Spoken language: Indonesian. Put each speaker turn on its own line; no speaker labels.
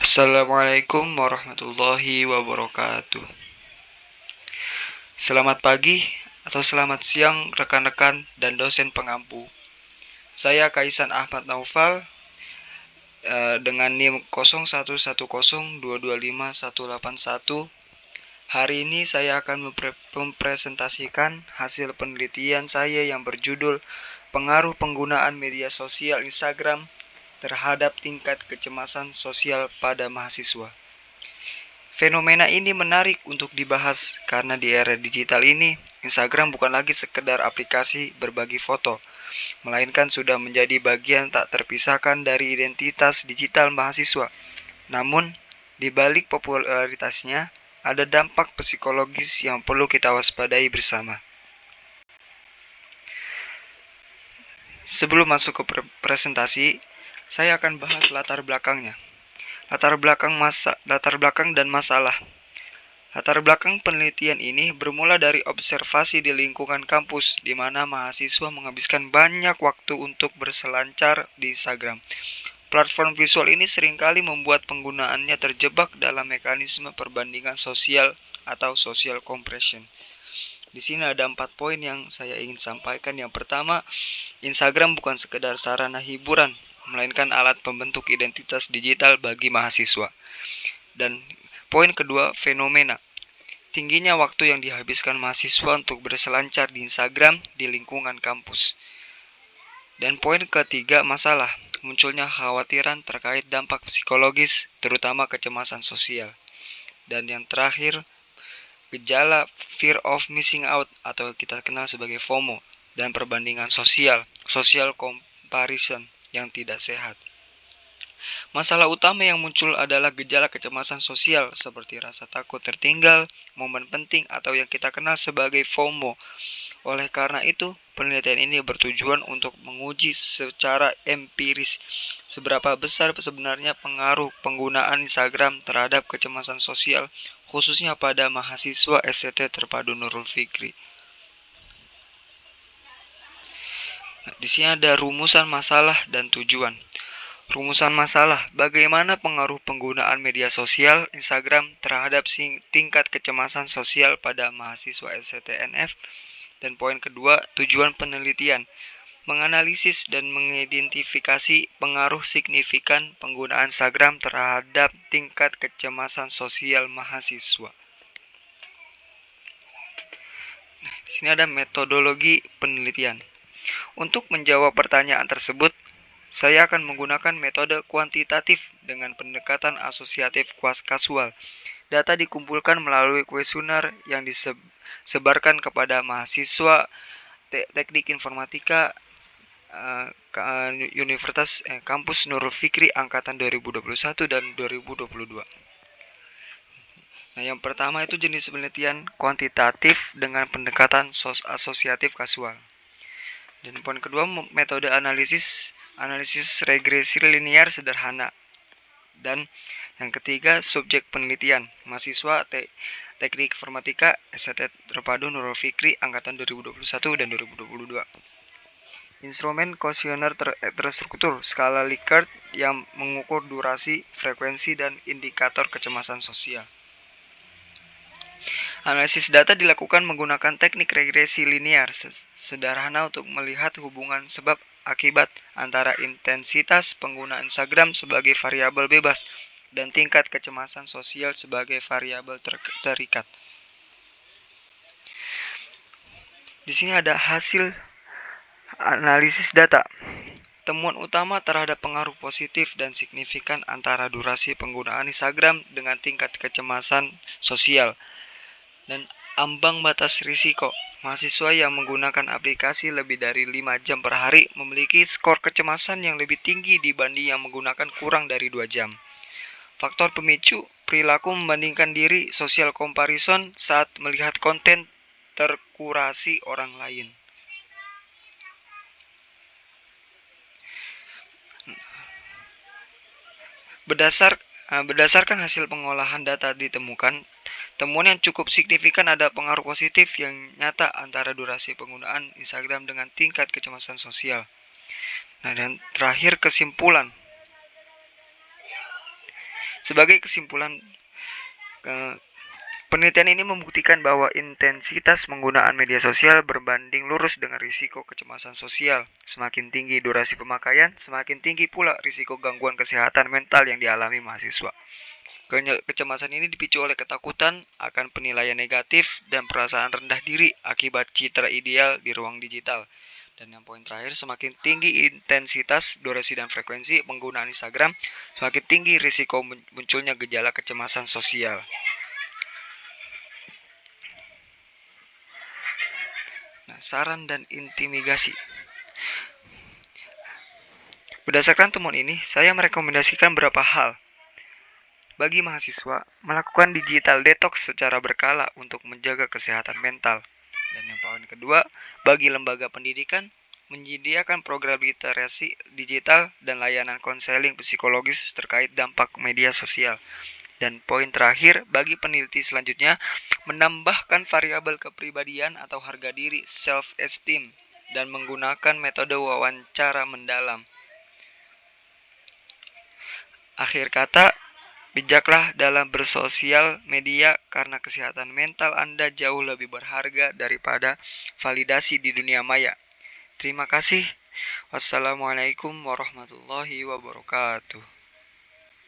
Assalamualaikum warahmatullahi wabarakatuh. Selamat pagi atau selamat siang rekan-rekan dan dosen pengampu. Saya Kaisan Ahmad Naufal dengan NIM 0110225181. Hari ini saya akan mempresentasikan hasil penelitian saya yang berjudul Pengaruh Penggunaan Media Sosial Instagram terhadap tingkat kecemasan sosial pada mahasiswa. Fenomena ini menarik untuk dibahas karena di era digital ini, Instagram bukan lagi sekedar aplikasi berbagi foto, melainkan sudah menjadi bagian tak terpisahkan dari identitas digital mahasiswa. Namun, di balik popularitasnya, ada dampak psikologis yang perlu kita waspadai bersama. Sebelum masuk ke presentasi, saya akan bahas latar belakangnya. Latar belakang dan masalah. Latar belakang penelitian ini bermula dari observasi di lingkungan kampus, di mana mahasiswa menghabiskan banyak waktu untuk berselancar di Instagram. Platform visual ini seringkali membuat penggunaannya terjebak dalam mekanisme perbandingan sosial atau social compression. Di sini ada 4 poin yang saya ingin sampaikan. Yang pertama, Instagram bukan sekedar sarana hiburan, melainkan alat pembentuk identitas digital bagi mahasiswa. Dan poin kedua, fenomena. Tingginya waktu yang dihabiskan mahasiswa untuk berselancar di Instagram di lingkungan kampus. Dan poin ketiga, masalah. Munculnya kekhawatiran terkait dampak psikologis, terutama kecemasan sosial. Dan yang terakhir, gejala fear of missing out atau kita kenal sebagai FOMO dan perbandingan social comparison yang tidak sehat. Masalah utama yang muncul adalah gejala kecemasan sosial seperti rasa takut tertinggal, momen penting atau yang kita kenal sebagai FOMO. Oleh karena itu, penelitian ini bertujuan untuk menguji secara empiris seberapa besar sebenarnya pengaruh penggunaan Instagram terhadap kecemasan sosial, khususnya pada mahasiswa STT Terpadu Nurul Fikri. Di sini ada rumusan masalah dan tujuan. Rumusan masalah, bagaimana pengaruh penggunaan media sosial Instagram terhadap tingkat kecemasan sosial pada mahasiswa STNF. Dan poin kedua, tujuan penelitian, menganalisis dan mengidentifikasi pengaruh signifikan penggunaan Instagram terhadap tingkat kecemasan sosial mahasiswa. Di sini ada metodologi penelitian. Untuk menjawab pertanyaan tersebut, saya akan menggunakan metode kuantitatif dengan pendekatan asosiatif kasual. Data dikumpulkan melalui kuesioner yang disebarkan kepada mahasiswa teknik informatika Universitas Kampus Nurul Fikri angkatan 2021 dan 2022. Nah, yang pertama itu jenis penelitian kuantitatif dengan pendekatan asosiatif kasual. Dan poin kedua, metode analisis regresi linear sederhana. Dan yang ketiga, subjek penelitian, mahasiswa teknik informatika STT Terpadu Nurul Fikri angkatan 2021 dan 2022. Instrumen kuesioner terstruktur skala Likert yang mengukur durasi, frekuensi, dan indikator kecemasan sosial. Analisis data dilakukan menggunakan teknik regresi linear sederhana untuk melihat hubungan sebab akibat antara intensitas penggunaan Instagram sebagai variabel bebas dan tingkat kecemasan sosial sebagai variabel terikat. Di sini ada hasil analisis data. Temuan utama terhadap pengaruh positif dan signifikan antara durasi penggunaan Instagram dengan tingkat kecemasan sosial dan ambang batas risiko. Mahasiswa yang menggunakan aplikasi lebih dari 5 jam per hari memiliki skor kecemasan yang lebih tinggi dibanding yang menggunakan kurang dari 2 jam. Faktor pemicu perilaku membandingkan diri, social comparison saat melihat konten terkurasi orang lain. Berdasarkan hasil pengolahan data ditemukan, temuan yang cukup signifikan ada pengaruh positif yang nyata antara durasi penggunaan Instagram dengan tingkat kecemasan sosial. Nah, dan terakhir kesimpulan. Sebagai kesimpulan, penelitian ini membuktikan bahwa intensitas penggunaan media sosial berbanding lurus dengan risiko kecemasan sosial. Semakin tinggi durasi pemakaian, semakin tinggi pula risiko gangguan kesehatan mental yang dialami mahasiswa. Kecemasan ini dipicu oleh ketakutan akan penilaian negatif dan perasaan rendah diri akibat citra ideal di ruang digital. Dan yang poin terakhir, semakin tinggi intensitas, durasi, dan frekuensi penggunaan Instagram, semakin tinggi risiko munculnya gejala kecemasan sosial. Nah, saran dan intimidasi. Berdasarkan temuan ini, saya merekomendasikan beberapa hal. Bagi mahasiswa, melakukan digital detox secara berkala untuk menjaga kesehatan mental. Dan yang poin kedua, bagi lembaga pendidikan, menyediakan program literasi digital dan layanan konseling psikologis terkait dampak media sosial. Dan poin terakhir, bagi peneliti selanjutnya, menambahkan variabel kepribadian atau harga diri self-esteem dan menggunakan metode wawancara mendalam. Akhir kata, bijaklah dalam bersosial media karena kesehatan mental Anda jauh lebih berharga daripada validasi di dunia maya. Terima kasih. Wassalamualaikum warahmatullahi wabarakatuh.